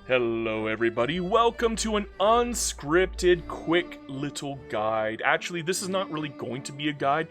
Hello everybody, welcome to an unscripted quick little guide. Actually, this is not really going to be a guide.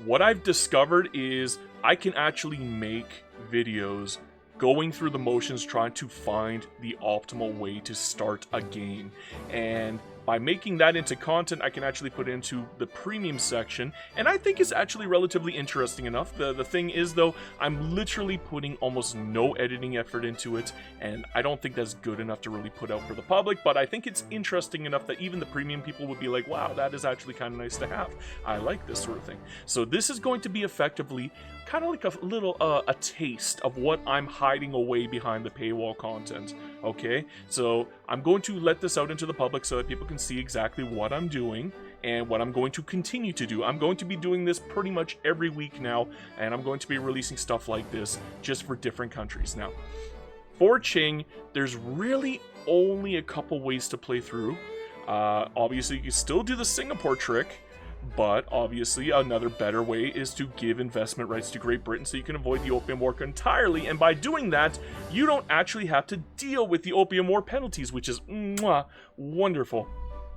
What I've discovered is I can actually make videos going through the motions trying to find the optimal way to start a game. And by making that into content, I can actually put it into the premium section, and I think it's actually relatively interesting enough. The thing is, though, I'm literally putting almost no editing effort into it, and I don't think that's good enough to really put out for the public, but I think it's interesting enough that even the premium people would be like, wow, that is actually kind of nice to have. I like this sort of thing. So this is going to be effectively kind of like a little a taste of what I'm hiding away behind the paywall content. Okay, so I'm going to let this out into the public so that people can see exactly what I'm doing and what I'm going to continue to do. I'm going to be doing this pretty much every week now, and I'm going to be releasing stuff like this just for different countries. Now, for Qing, there's really only a couple ways to play through. Obviously, you can still do the Singapore trick, but obviously another better way is to give investment rights to Great Britain so you can avoid the Opium War entirely, and by doing that, you don't actually have to deal with the Opium War penalties, which is wonderful.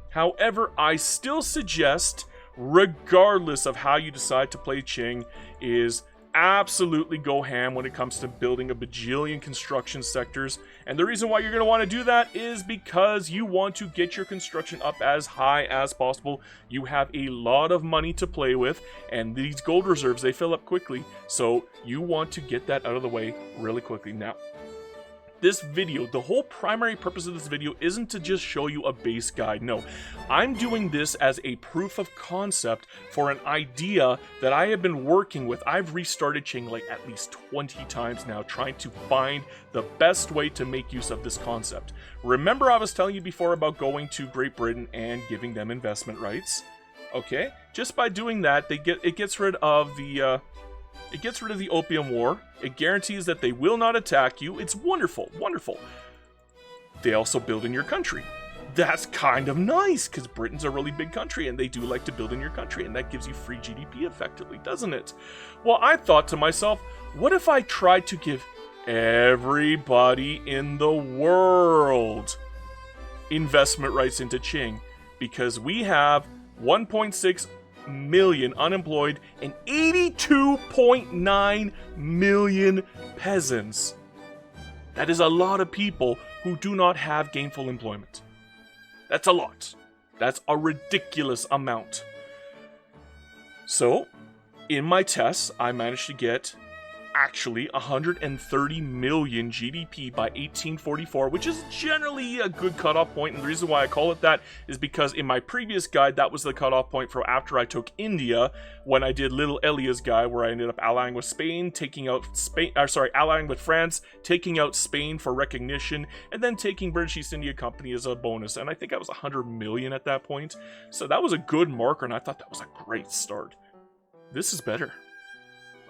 However, I still suggest, regardless of how you decide to play Qing, is absolutely go ham when it comes to building a bajillion construction sectors. And the reason why you're going to want to do that is because you want to get your construction up as high as possible. You have a lot of money to play with, and these gold reserves, they fill up quickly, so you want to get that out of the way really quickly. Now, this video, the whole primary purpose of this video isn't to just show you a base guide. No, I'm doing this as a proof of concept for an idea that I have been working with. I've restarted Qing like at least 20 times now, trying to find the best way to make use of this concept. Remember I was telling you before about going to Great Britain and giving them investment rights? Okay, just by doing that, it gets rid of the Opium War. It guarantees that they will not attack you. It's wonderful, wonderful. They also build in your country. That's kind of nice, because Britain's a really big country, and they do like to build in your country, and that gives you free GDP effectively, doesn't it? Well, I thought to myself, what if I tried to give everybody in the world investment rights into Qing? Because we have 1.6 million unemployed and 82.9 million peasants. That is a lot of people who do not have gainful employment. That's a lot. That's a ridiculous amount. So, in my tests, I managed to get actually 130 million GDP by 1844, which is generally a good cutoff point, and the reason why I call it that is because in my previous guide, that was the cutoff point for after I took India, when I did Little Elia's guide, where I ended up allying with Spain, allying with France, taking out Spain for recognition, and then taking British East India Company as a bonus, and I think I was 100 million at that point, so that was a good marker, and I thought that was a great start. This is better.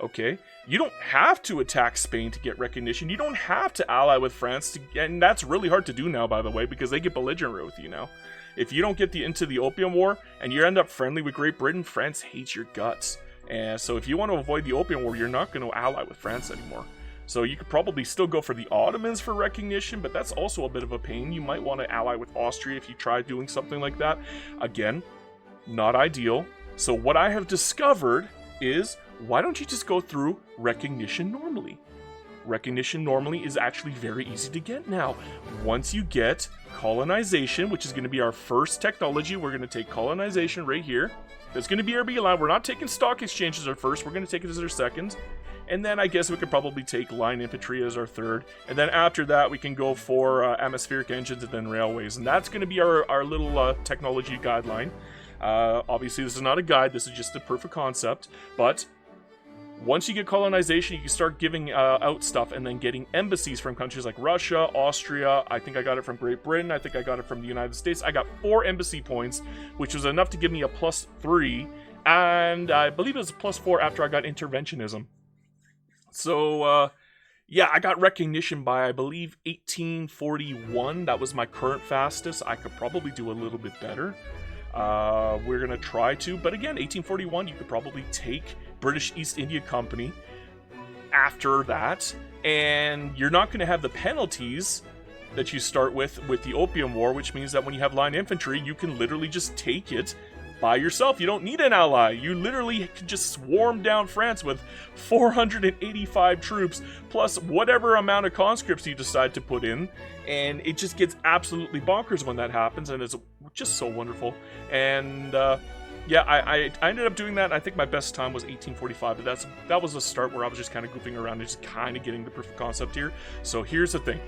Okay, you don't have to attack Spain to get recognition. You don't have to ally with France, and that's really hard to do now, by the way, because they get belligerent with you now. If you don't get into the Opium War, and you end up friendly with Great Britain, France hates your guts. And so if you want to avoid the Opium War, you're not going to ally with France anymore. So you could probably still go for the Ottomans for recognition, but that's also a bit of a pain. You might want to ally with Austria if you try doing something like that. Again, not ideal. So what I have discovered is, why don't you just go through recognition normally? Recognition normally is actually very easy to get now. Once you get colonization, which is going to be our first technology, we're going to take colonization right here. That's going to be our B line. We're not taking stock exchanges our first, we're going to take it as our second. And then I guess we could probably take line infantry as our third. And then after that, we can go for atmospheric engines and then railways. And that's going to be our little technology guideline. Obviously, this is not a guide, this is just a proof of concept. But once you get colonization, you can start giving out stuff and then getting embassies from countries like Russia, Austria. I think I got it from Great Britain. I think I got it from the United States. I got 4 embassy points, which was enough to give me a +3. And I believe it was a +4 after I got interventionism. So, yeah, I got recognition by, I believe, 1841. That was my current fastest. I could probably do a little bit better. We're going to try to. But again, 1841, you could probably take British East India Company after that, and you're not going to have the penalties that you start with the Opium War, which means that when you have line infantry, you can literally just take it by yourself. You don't need an ally. You literally can just swarm down France with 485 troops, plus whatever amount of conscripts you decide to put in, and it just gets absolutely bonkers when that happens, and it's just so wonderful. And yeah, I ended up doing that. I think my best time was 1845, but that was a start where I was just kind of goofing around and just kind of getting the proof of concept here. So here's the thing.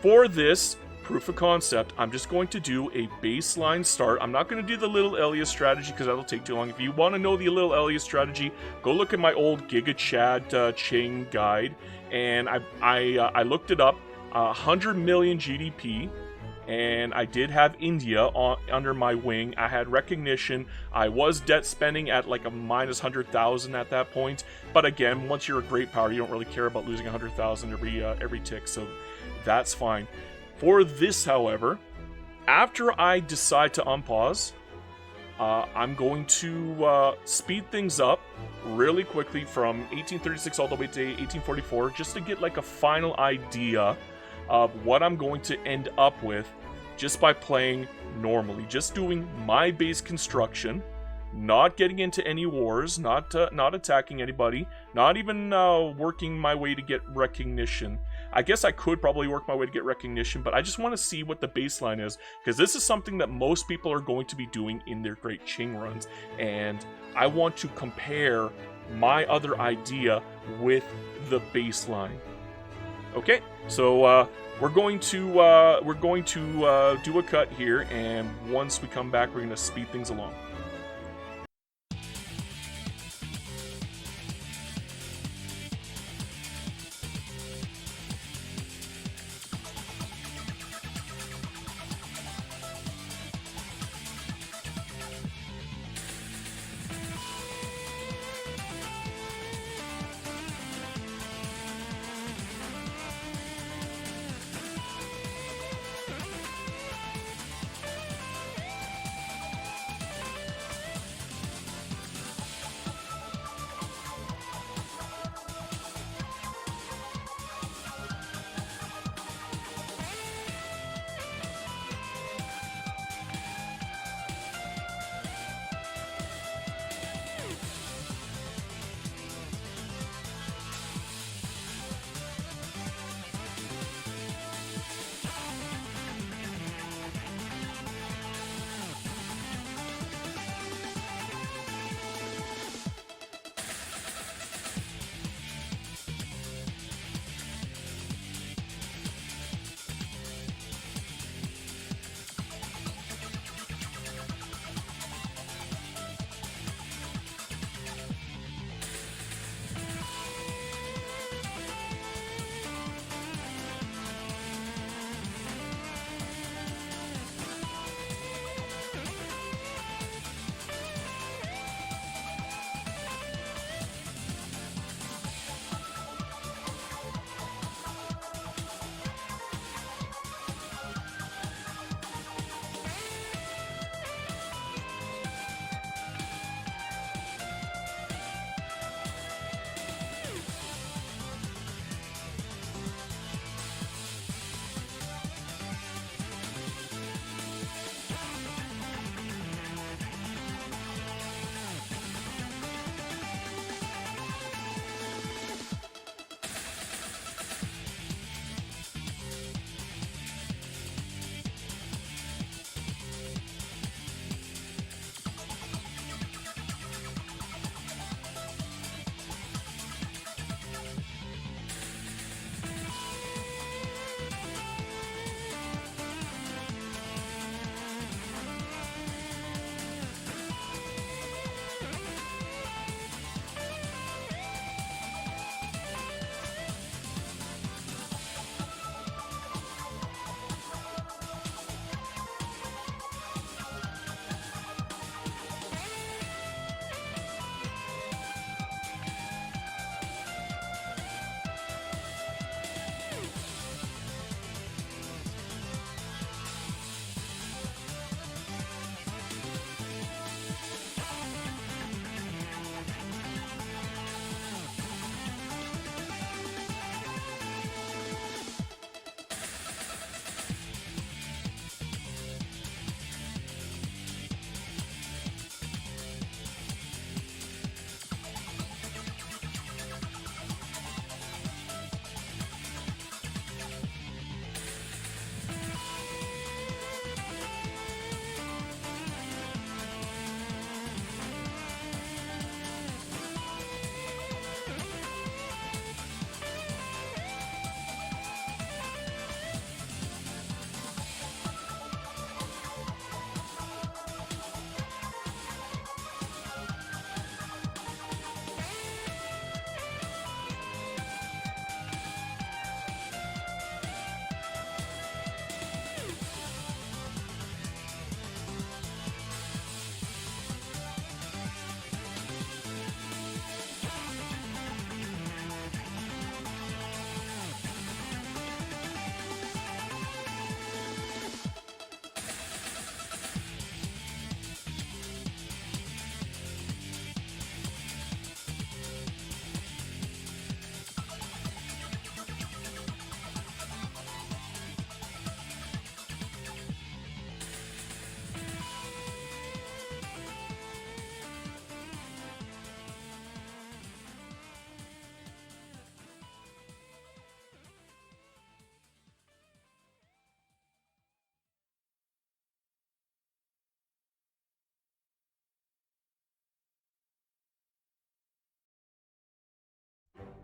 For this proof of concept, I'm just going to do a baseline start. I'm not going to do the Little Elias strategy because that'll take too long. If you want to know the Little Elias strategy, go look at my old Giga-Qing guide, and I looked it up. 100 million GDP. And I did have India under my wing. I had recognition. I was debt spending at like a minus 100,000 at that point. But again, once you're a great power, you don't really care about losing 100,000 every tick, so that's fine. For this, however, after I decide to unpause, I'm going to speed things up really quickly from 1836 all the way to 1844, just to get like a final idea of what I'm going to end up with just by playing normally, just doing my base construction, not getting into any wars, not attacking anybody, not even working my way to get recognition. I guess I could probably work my way to get recognition, but I just want to see what the baseline is, because this is something that most people are going to be doing in their Great Qing runs, and I want to compare my other idea with the baseline. Okay, so we're going to do a cut here, and once we come back, we're going to speed things along.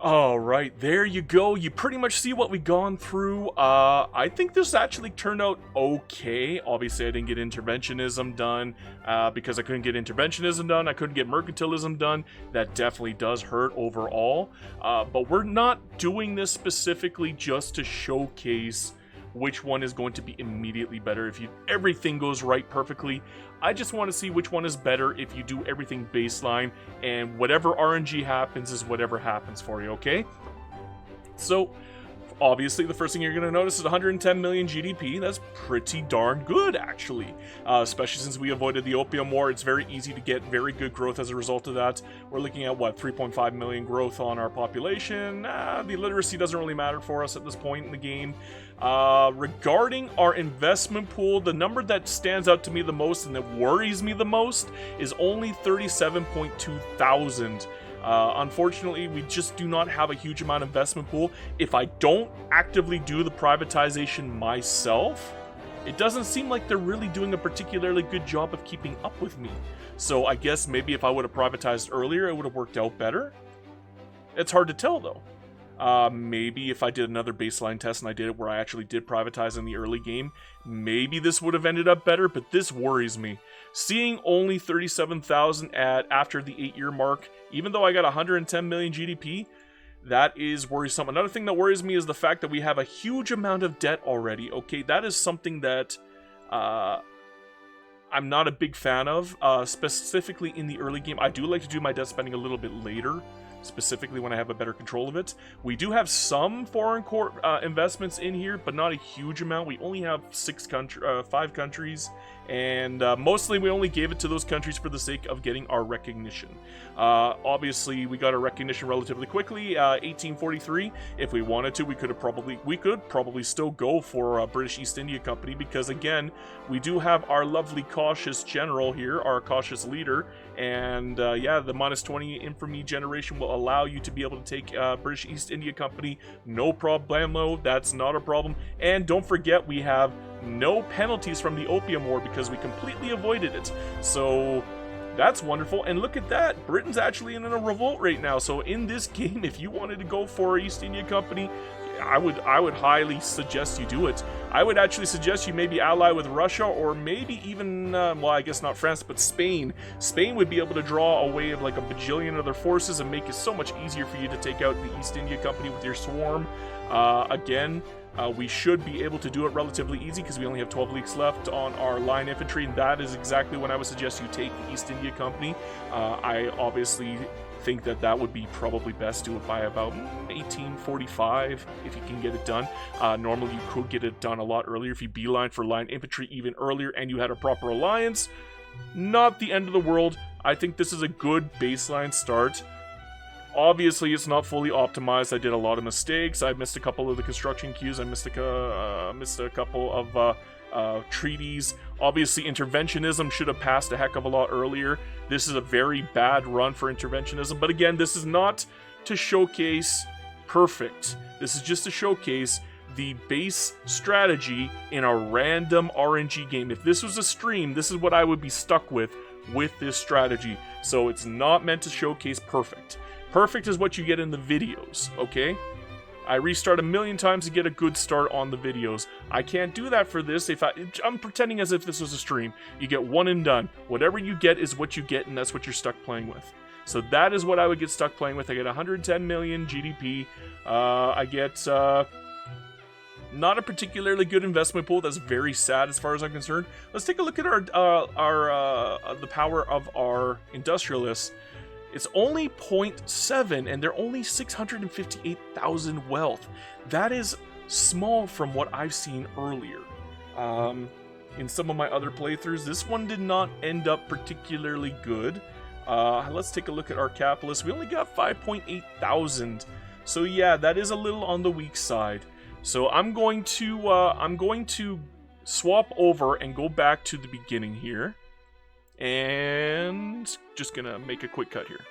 All right, there you go. You pretty much see what we've gone through. I think this actually turned out okay. Obviously, I didn't get interventionism done because I couldn't get interventionism done. I couldn't get mercantilism done. That definitely does hurt overall. But we're not doing this specifically just to showcase which one is going to be immediately better if everything goes right perfectly. I just want to see which one is better if you do everything baseline, and whatever RNG happens is whatever happens for you, okay? So, obviously, the first thing you're going to notice is 110 million GDP. That's pretty darn good, actually. Especially since we avoided the Opium War, it's very easy to get very good growth as a result of that. We're looking at, what, 3.5 million growth on our population? The literacy doesn't really matter for us at this point in the game. Regarding our investment pool, the number that stands out to me the most and that worries me the most is only 37.2 thousand. Unfortunately, we just do not have a huge amount of investment pool. If I don't actively do the privatization myself, it doesn't seem like they're really doing a particularly good job of keeping up with me. So I guess maybe if I would have privatized earlier, it would have worked out better. It's hard to tell, though. Maybe if I did another baseline test and I did it where I actually did privatize in the early game, maybe this would have ended up better, but this worries me. Seeing only 37,000 after the 8-year mark, even though I got 110 million GDP, that is worrisome. Another thing that worries me is the fact that we have a huge amount of debt already. Okay, that is something that I'm not a big fan of, specifically in the early game. I do like to do my debt spending a little bit later, specifically when I have a better control of it. We do have some foreign investments in here, but not a huge amount. We only have 5 countries, and mostly we only gave it to those countries for the sake of getting our recognition. Obviously, we got our recognition relatively quickly. 1843. If we wanted to, we could probably still go for a British East India Company, because again, we do have our lovely cautious general here, our cautious leader, and yeah, the -20 infamy generation will allow you to be able to take British East India Company, no problemo. That's not a problem. And don't forget, we have no penalties from the Opium War because we completely avoided it. So that's wonderful. And look at that, Britain's actually in a revolt right now. So in this game, if you wanted to go for East India Company, I would highly suggest you do it. I would actually suggest you maybe ally with Russia, or maybe even, well, I guess not France, but Spain. Spain would be able to draw a wave of like a bajillion other forces and make it so much easier for you to take out the East India Company with your swarm. Again, we should be able to do it relatively easy because we only have 12 leagues left on our line infantry, and that is exactly when I would suggest you take the East India Company. I obviously think that would be probably best. Do it by about 1845 if you can get it done. Normally you could get it done a lot earlier if you beeline for line infantry even earlier and you had a proper alliance. Not the end of the world. I think this is a good baseline start. Obviously, it's not fully optimized. I did a lot of mistakes. I missed a couple of the construction queues. I missed a couple of treaties. Obviously, interventionism should have passed a heck of a lot earlier. This is a very bad run for interventionism. But again, this is not to showcase perfect. This is just to showcase the base strategy in a random RNG game. If this was a stream, this is what I would be stuck with this strategy. So it's not meant to showcase perfect. Perfect is what you get in the videos, okay? I restart a million times to get a good start on the videos. I can't do that for this. I'm pretending as if this was a stream. You get one and done. Whatever you get is what you get, and that's what you're stuck playing with. So that is what I would get stuck playing with. I get 110 million GDP. I get not a particularly good investment pool. That's very sad as far as I'm concerned. Let's take a look at the power of our industrialists. It's only 0.7, and they're only 658,000 wealth. That is small from what I've seen earlier. In some of my other playthroughs, this one did not end up particularly good. Let's take a look at our capitalists. We only got 5.8 thousand. So yeah, that is a little on the weak side. So I'm going to swap over and go back to the beginning here. And just gonna make a quick cut here.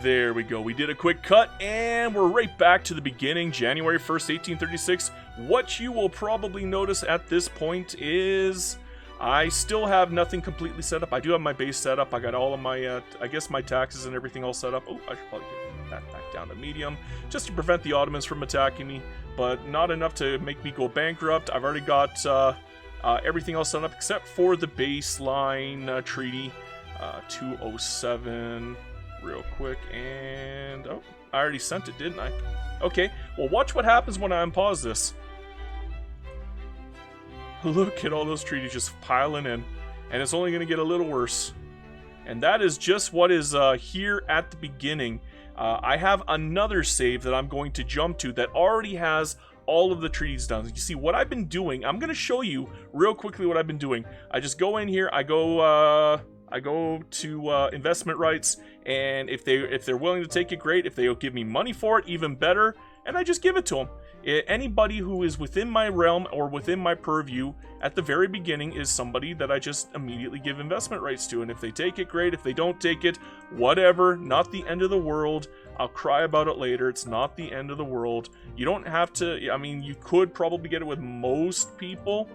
There we go. We did a quick cut, and we're right back to the beginning, January 1st, 1836. What you will probably notice at this point is I still have nothing completely set up. I do have my base set up. I got all of my, I guess my taxes and everything all set up. Oh, I should probably get that back down to medium, just to prevent the Ottomans from attacking me, but not enough to make me go bankrupt. I've already got everything else set up except for the baseline treaty, 207, real quick, and, oh, I already sent it, didn't I? Okay, well, watch what happens when I unpause this. Look at all those treaties just piling in, and it's only going to get a little worse. And that is just what is here at the beginning. I have another save that I'm going to jump to that already has all of the treaties done. You see, what I've been doing, I'm going to show you real quickly what I've been doing. I just go in here, I go to investment rights, and if they're willing to take it, great. If they'll give me money for it, even better, and I just give it to them. Anybody who is within my realm or within my purview at the very beginning is somebody that I just immediately give investment rights to. And if they take it, great. If they don't take it, whatever. Not the end of the world. I'll cry about it later. It's not the end of the world. You don't have to, I mean, you could probably get it with most people.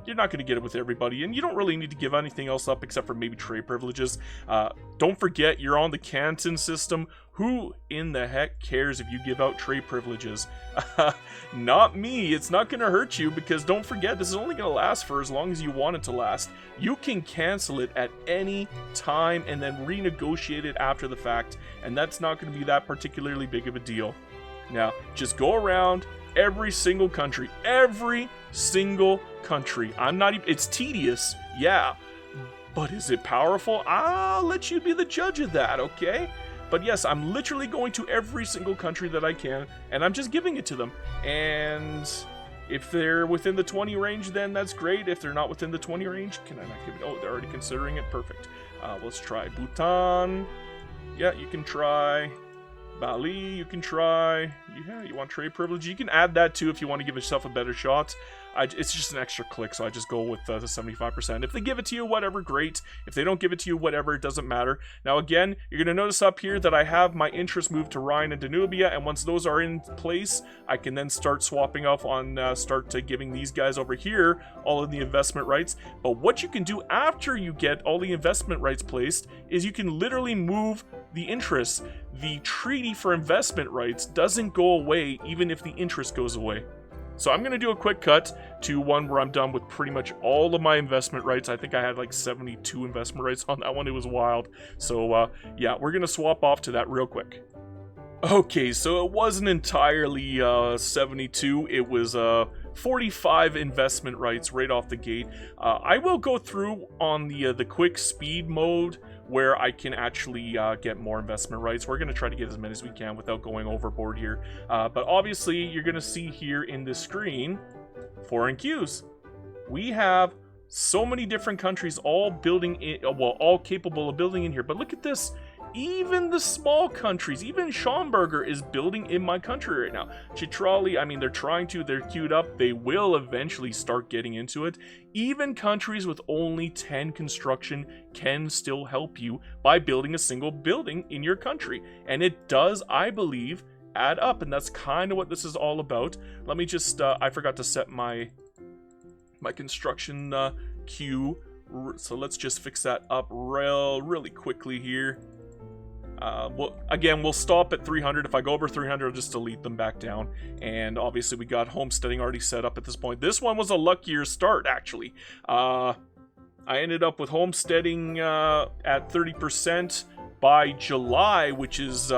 You're not going to get it with everybody, and you don't really need to give anything else up except for maybe trade privileges. Don't forget, you're on the Canton system. Who in the heck cares if you give out trade privileges? Not me. It's not going to hurt you, because don't forget, this is only going to last for as long as you want it to last. You can cancel it at any time and then renegotiate it after the fact, and that's not going to be that particularly big of a deal. Now, just go around every single country. I'm not even, it's tedious, yeah, but is it powerful? I'll let you be the judge of that, okay? But yes, I'm literally going to every single country that I can, and I'm just giving it to them. And if they're within the 20 range, then that's great. If they're not within the 20 range, can I not give it? Oh, they're already considering it. Perfect. Let's try Bhutan. Yeah, you can try. Bali, you can try. Yeah, you want trade privilege? You can add that too if you want to give yourself a better shot. It's just an extra click, so I just go with the 75%. If they give it to you, whatever, great. If they don't give it to you, whatever, it doesn't matter. Now again, you're going to notice up here that I have my interests moved to Rhine and Danubia, and once those are in place, I can then start swapping off on, start giving these guys over here all of the investment rights. But what you can do after you get all the investment rights placed is you can literally move the interests. The treaty for investment rights doesn't go away even if the interest goes away. So I'm going to do a quick cut to one where I'm done with pretty much all of my investment rights. I think I had like 72 investment rights on that one. It was wild. So yeah, we're going to swap off to that real quick. Okay, so it wasn't entirely 72. It was 45 investment rights right off the gate. I will go through on the quick speed mode where I can actually get more investment rights. We're going to try to get as many as we can without going overboard here. But obviously, you're going to see here in this screen, foreign queues. We have so many different countries all building in, well, all capable of building in here. But look at this. Even the small countries, even Schomburger is building in my country right now. Chitrali, I mean, they're queued up. They will eventually start getting into it. Even countries with only 10 construction can still help you by building a single building in your country. And it does, I believe, add up. And that's kind of what this is all about. Let me just, I forgot to set my construction queue. So let's just fix that up really quickly here. We'll stop at 300. If I go over 300, I'll just delete them back down. And obviously, we got homesteading already set up at this point. This one was a luckier start, actually. I ended up with homesteading at 30% by July, which is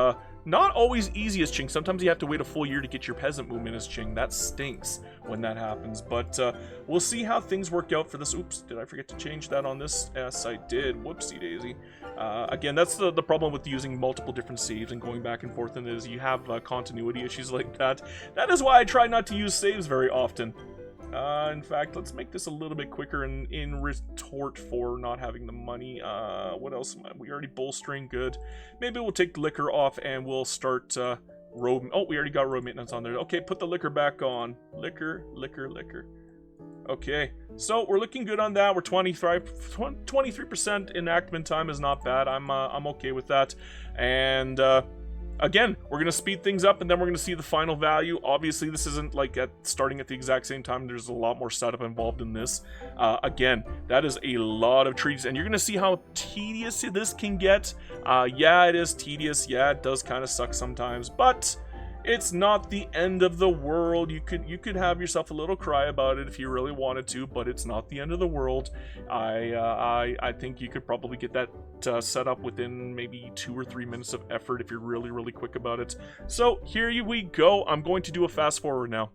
not always easy as Qing. Sometimes you have to wait a full year to get your peasant movement as Qing. That stinks when that happens. But we'll see how things work out for this. Oops, did I forget to change that on this? Yes, I did. Whoopsie daisy. Again, that's the problem with using multiple different saves and going back and forth, and is you have continuity issues like that. That is why I try not to use saves very often. In fact, let's make this a little bit quicker in retort for not having the money. What else? We already bolstering, good. Maybe we'll take the liquor off and we'll start road. Oh, we already got road maintenance on there. Okay, put the liquor back on. Liquor. Okay, so we're looking good on that. We're 23% enactment time is not bad. I'm okay with that. And again, we're going to speed things up, and then we're going to see the final value. Obviously, this isn't like starting at the exact same time. There's a lot more setup involved in this. Again, that is a lot of trees, and you're going to see how tedious this can get. Yeah, it is tedious. Yeah, it does kind of suck sometimes, but it's not the end of the world. You could have yourself a little cry about it if you really wanted to, but it's not the end of the world. I think you could probably get that set up within maybe 2 or 3 minutes of effort if you're really quick about it. So here we go. I'm going to do a fast forward now.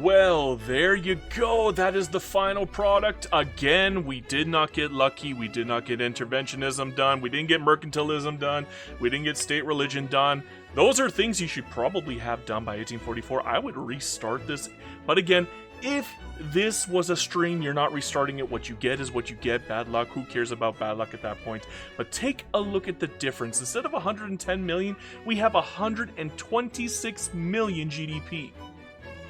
Well, there you go. That is the final product. Again, we did not get lucky. We did not get interventionism done. We didn't get mercantilism done. We didn't get state religion done. Those are things you should probably have done by 1844. I would restart this. But again, if this was a stream, you're not restarting it. What you get is what you get. Bad luck. Who cares about bad luck at that point? But take a look at the difference. Instead of 110 million, we have 126 million GDP.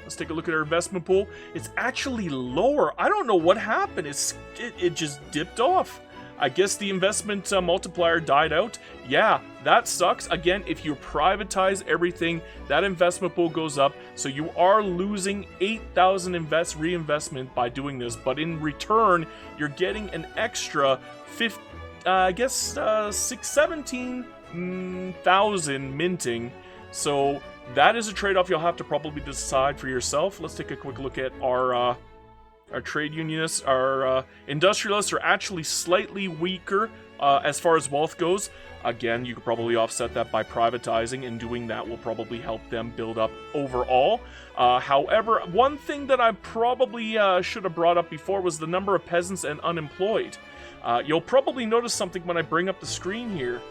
Let's take a look at our investment pool. It's actually lower. I don't know what happened. It just dipped off. I guess the investment multiplier died out. Yeah, that sucks. Again, if you privatize everything, that investment pool goes up. So you are losing 8,000 reinvestment by doing this. But in return, you're getting an extra 17,000 minting. So that is a trade-off you'll have to probably decide for yourself. Let's take a quick look at our trade unionists. Our industrialists are actually slightly weaker as far as wealth goes. Again, you could probably offset that by privatizing, and doing that will probably help them build up overall. However, one thing that I probably should have brought up before was the number of peasants and unemployed. You'll probably notice something when I bring up the screen here.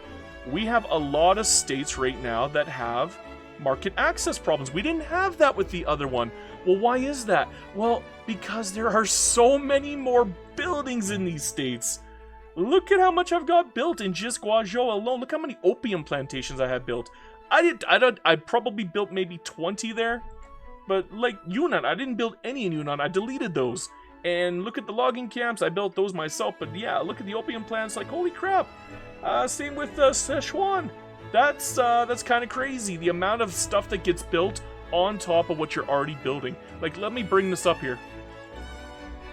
We have a lot of states right now that have market access problems. We didn't have that with the other one. Well, why is that? Well, because there are so many more buildings in these states. Look at how much I've got built in just Guangzhou alone. Look how many opium plantations I have built. I probably built maybe 20 there. But like Yunnan, I didn't build any in Yunnan. I deleted those. And look at the logging camps. I built those myself. But yeah, look at the opium plants. Like, holy crap. Same with Sichuan. That's kind of crazy, the amount of stuff that gets built on top of what you're already building. Like, let me bring this up here.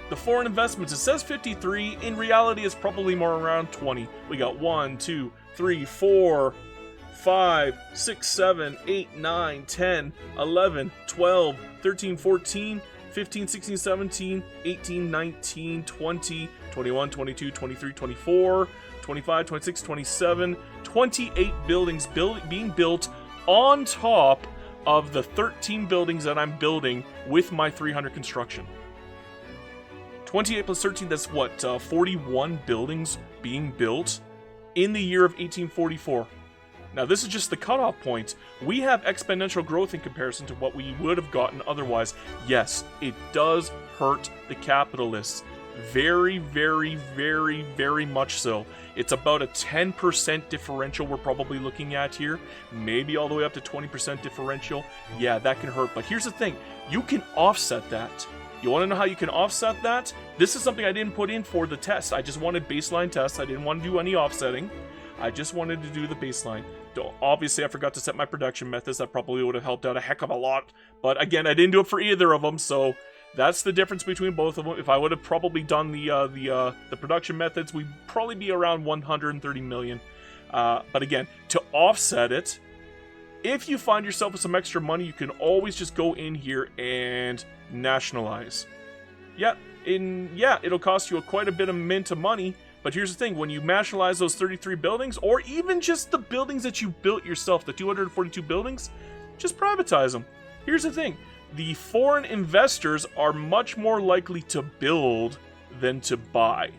The foreign investments, it says 53. In reality, it's probably more around 20. We got 1, 2, 3, 4, 5, 6, 7, 8, 9, 10, 11, 12, 13, 14, 15, 16, 17, 18, 19, 20, 21, 22, 23, 24, 25, 26, 27, 28 buildings being built on top of the 13 buildings that I'm building with my 300 construction. 28 plus 13, that's what, 41 buildings being built in the year of 1844. Now, this is just the cutoff point. We have exponential growth in comparison to what we would have gotten otherwise. Yes, it does hurt the capitalists. Very, very, very, very much so. It's about a 10% differential we're probably looking at here. Maybe all the way up to 20% differential. Yeah, that can hurt. But here's the thing. You can offset that. You want to know how you can offset that? This is something I didn't put in for the test. I just wanted baseline tests. I didn't want to do any offsetting. I just wanted to do the baseline. Obviously, I forgot to set my production methods. That probably would have helped out a heck of a lot. But again, I didn't do it for either of them, so that's the difference between both of them. If I would have probably done the production methods, we'd probably be around 130 million. But again, to offset it, if you find yourself with some extra money, you can always just go in here and nationalize. Yeah, it'll cost you quite a bit of mint of money. But here's the thing, when you nationalize those 33 buildings, or even just the buildings that you built yourself, the 242 buildings, just privatize them. Here's the thing, the foreign investors are much more likely to build than to buy.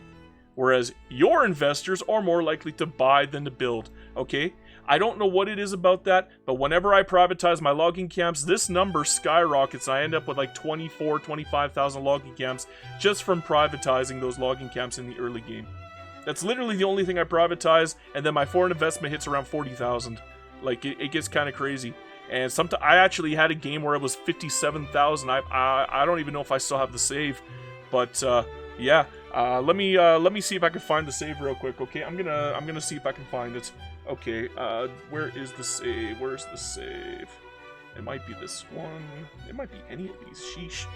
Whereas your investors are more likely to buy than to build, okay? I don't know what it is about that, but whenever I privatize my logging camps, this number skyrockets. I end up with like 24, 25,000 logging camps just from privatizing those logging camps in the early game. That's literally the only thing I privatize, and then my foreign investment hits around 40,000. Like, it gets kind of crazy. And sometimes I actually had a game where it was 57,000. I don't even know if I still have the save, but yeah. Let me see if I can find the save real quick. Okay, I'm gonna see if I can find it. Okay, where is the save? Where's the save? It might be this one. It might be any of these. Sheesh.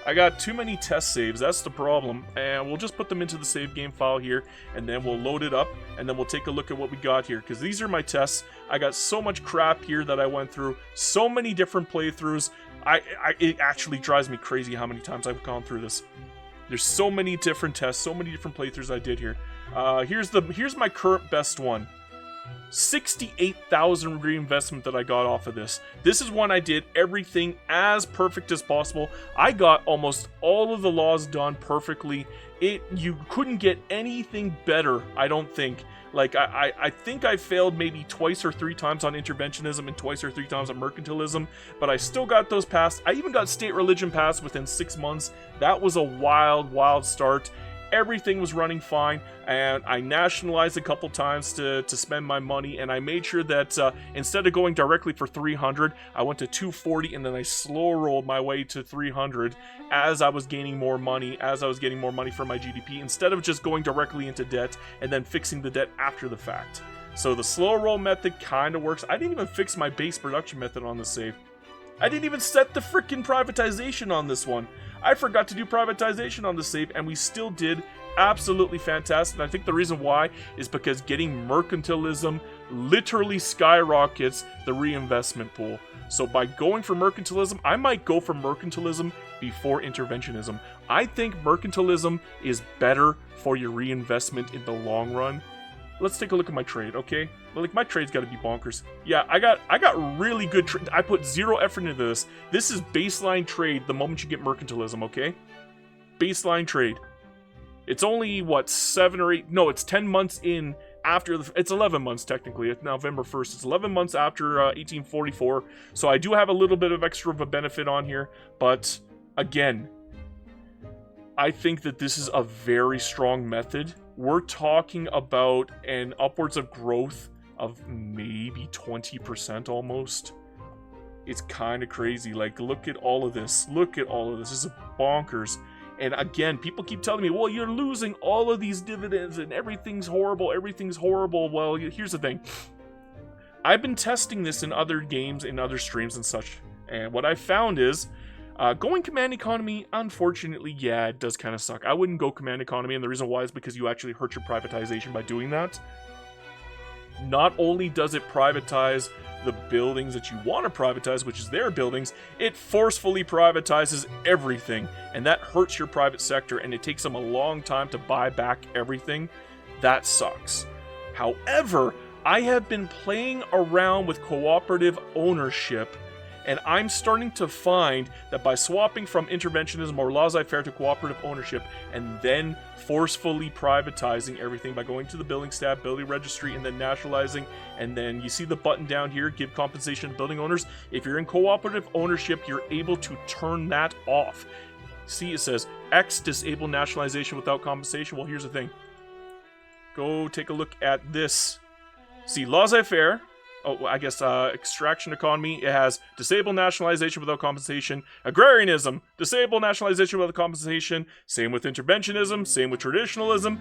I got too many test saves, that's the problem. And we'll just put them into the save game file here, and then we'll load it up, and then we'll take a look at what we got here. Because these are my tests. I got so much crap here that I went through. So many different playthroughs. It actually drives me crazy how many times I've gone through this. There's so many different tests, so many different playthroughs I did here. Here's my current best one. 68,000 reinvestment that I got off of this. This is one I did everything as perfect as possible. I got almost all of the laws done perfectly. You couldn't get anything better, I don't think. Like, I think I failed maybe twice or three times on interventionism and twice or three times on mercantilism, but I still got those passed. I even got state religion passed within 6 months. That was a wild, wild start. Everything was running fine, and I nationalized a couple times to spend my money, and I made sure that instead of going directly for 300, I went to 240, and then I slow rolled my way to 300 as I was gaining more money, from my GDP, instead of just going directly into debt and then fixing the debt after the fact. So the slow roll method kind of works. I didn't even fix my base production method on the save. I didn't even set the freaking privatization on this one. I forgot to do privatization on the save, and we still did absolutely fantastic. And I think the reason why is because getting mercantilism literally skyrockets the reinvestment pool. So by going for mercantilism, I might go for mercantilism before interventionism. I think mercantilism is better for your reinvestment in the long run. Let's take a look at my trade, okay? Like, my trade's got to be bonkers. Yeah, I got really good trade. I put zero effort into this. This is baseline trade the moment you get mercantilism, okay? Baseline trade. It's only, what, 7 or 8... No, it's 10 months in after... It's 11 months, technically. It's November 1st. It's 11 months after 1844. So I do have a little bit of extra of a benefit on here. But, again, I think that this is a very strong method. We're talking about an upwards of growth of maybe 20% almost. It's kind of crazy. Like, look at all of this. Look at all of this. This is bonkers. And again, people keep telling me, well, you're losing all of these dividends and everything's horrible. Everything's horrible. Well, here's the thing. I've been testing this in other games, in other streams and such. And what I found is going command economy, unfortunately, yeah, it does kind of suck. I wouldn't go command economy, and the reason why is because you actually hurt your privatization by doing that. Not only does it privatize the buildings that you want to privatize, which is their buildings, it forcefully privatizes everything, and that hurts your private sector, and it takes them a long time to buy back everything. That sucks. However, I have been playing around with cooperative ownership, and I'm starting to find that by swapping from interventionism or laissez-faire to cooperative ownership, and then forcefully privatizing everything by going to the building stat, building registry, and then nationalizing, and then you see the button down here, give compensation to building owners. If you're in cooperative ownership, you're able to turn that off. See, it says X, disable nationalization without compensation. Well, here's the thing. Go take a look at this. See, laissez-faire. Oh, I guess extraction economy, it has disable nationalization without compensation. Agrarianism, disable nationalization without compensation. Same with interventionism, same with traditionalism.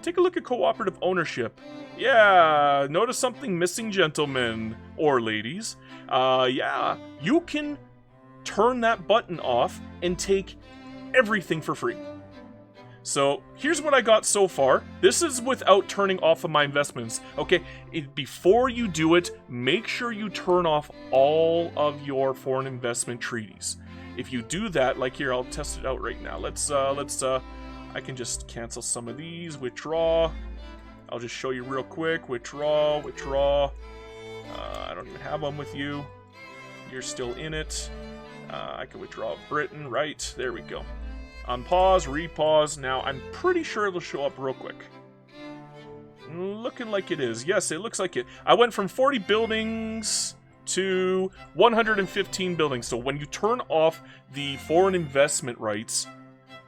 Take a look at cooperative ownership. Yeah, notice something missing, gentlemen or ladies. Yeah, you can turn that button off and take everything for free. So, here's what I got so far. This is without turning off of my investments. Okay, before you do it, make sure you turn off all of your foreign investment treaties. If you do that, like here, I'll test it out right now. I can just cancel some of these, withdraw. I'll just show you real quick, withdraw. I don't even have one with you. You're still in it. I can withdraw Britain, right? There we go. Unpause, repause. Now, I'm pretty sure it'll show up real quick. Looking like it is. Yes, it looks like it. I went from 40 buildings to 115 buildings. So when you turn off the foreign investment rights,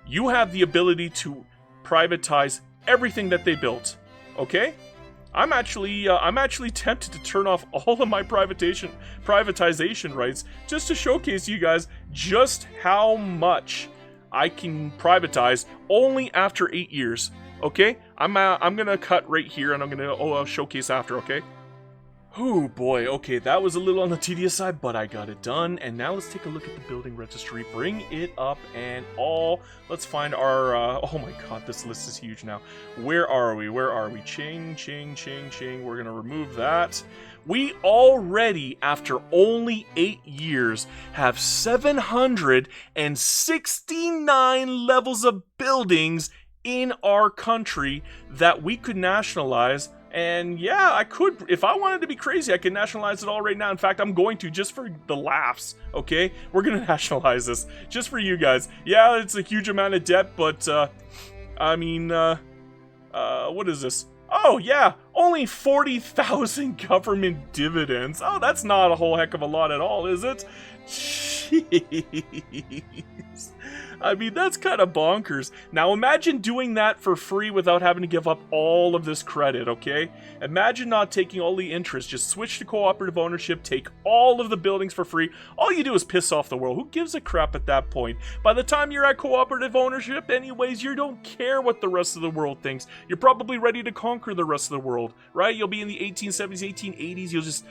you have the ability to privatize everything that they built. Okay? I'm actually tempted to turn off all of my privatization rights just to showcase you guys just how much I can privatize only after 8 years. Okay, I'm gonna cut right here, and I'm gonna showcase after. Okay. Oh boy. Okay, that was a little on the tedious side, but I got it done. And now let's take a look at the building registry. Bring it up and all. Let's find our. Oh my God, this list is huge now. Where are we? Ching. We're gonna remove that. We already, after only 8 years, have 769 levels of buildings in our country that we could nationalize And yeah, I could, if I wanted to be crazy, I could nationalize it all right now. In fact, I'm going to, just for the laughs, okay? We're going to nationalize this, just for you guys. Yeah, it's a huge amount of debt, but, I mean, what is this? Oh, yeah, only 40,000 government dividends. Oh, that's not a whole heck of a lot at all, is it? Jeez. I mean, that's kind of bonkers. Now, imagine doing that for free without having to give up all of this credit, okay? Imagine not taking all the interest. Just switch to cooperative ownership, take all of the buildings for free. All you do is piss off the world. Who gives a crap at that point? By the time you're at cooperative ownership, anyways, you don't care what the rest of the world thinks. You're probably ready to conquer the rest of the world, right? You'll be in the 1870s, 1880s.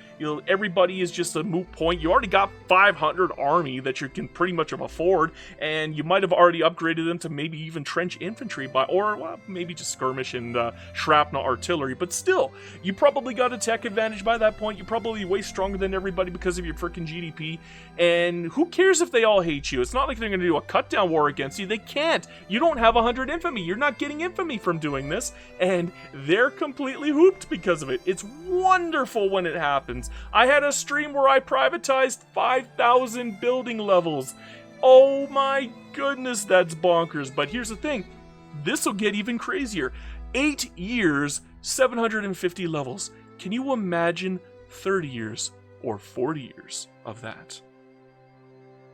Everybody is just a moot point. You already got 500 army that you can pretty much afford, and you might have already upgraded them to maybe even trench infantry, or well, maybe just skirmish and shrapnel artillery, but still, you probably got a tech advantage by that point. You're probably way stronger than everybody because of your freaking GDP, and who cares if they all hate you? It's not like they're going to do a cut-down war against you. They can't. You don't have 100 infamy. You're not getting infamy from doing this, and they're completely hooped because of it. It's wonderful when it happens. I had a stream where I privatized 5,000 building levels. Oh my goodness, that's bonkers. But here's the thing. This will get even crazier. 8 years, 750 levels. Can you imagine 30 years or 40 years of that?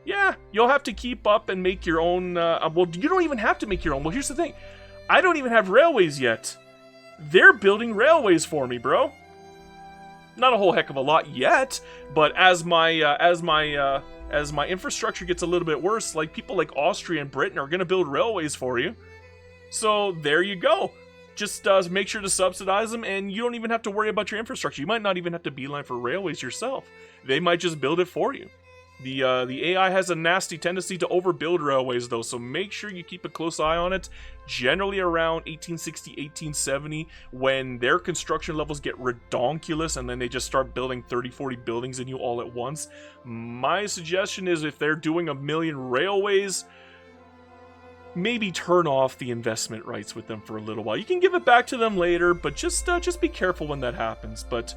Yeah, you'll have to keep up and make your own... well, you don't even have to make your own. Well, here's the thing. I don't even have railways yet. They're building railways for me, bro. Not a whole heck of a lot yet, but as my infrastructure gets a little bit worse, like people like Austria and Britain are going to build railways for you. So there you go. Just make sure to subsidize them, and you don't even have to worry about your infrastructure. You might not even have to beeline for railways yourself. They might just build it for you. The AI has a nasty tendency to overbuild railways, though, so make sure you keep a close eye on it. Generally around 1860, 1870, when their construction levels get redonkulous and then they just start building 30, 40 buildings in you all at once. My suggestion is if they're doing 1 million railways, maybe turn off the investment rights with them for a little while. You can give it back to them later, but just be careful when that happens. But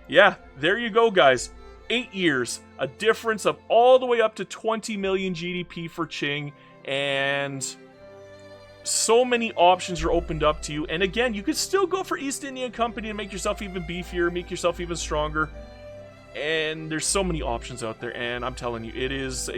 yeah, there you go, guys. 8 years, a difference of all the way up to 20 million GDP for Qing, and so many options are opened up to you. And again, you could still go for East Indian Company and make yourself even beefier, make yourself even stronger. And there's so many options out there, and I'm telling you, it is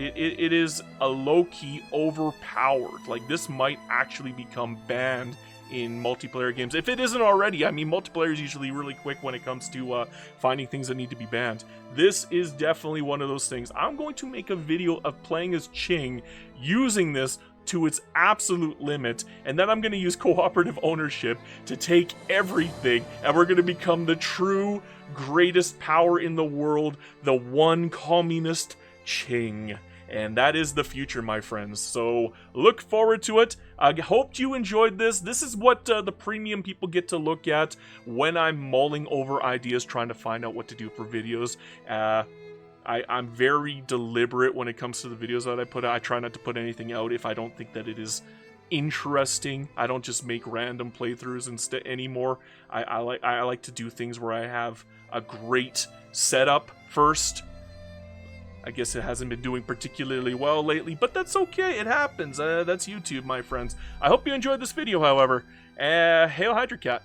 a low-key overpowered. Like, this might actually become banned in multiplayer games. If it isn't already, I mean, multiplayer is usually really quick when it comes to finding things that need to be banned. This is definitely one of those things. I'm going to make a video of playing as Qing using this to its absolute limit, and then I'm going to use cooperative ownership to take everything, and we're going to become the true greatest power in the world, the one communist Qing. And that is the future, my friends. So look forward to it. I hope you enjoyed this. This is what the premium people get to look at when I'm mulling over ideas, trying to find out what to do for videos. I'm very deliberate when it comes to the videos that I put out. I try not to put anything out if I don't think that it is interesting. I don't just make random playthroughs instead anymore. I like to do things where I have a great setup first. I guess it hasn't been doing particularly well lately, but that's okay. It happens. That's YouTube, my friends. I hope you enjoyed this video, however. Hail Hydra Cat.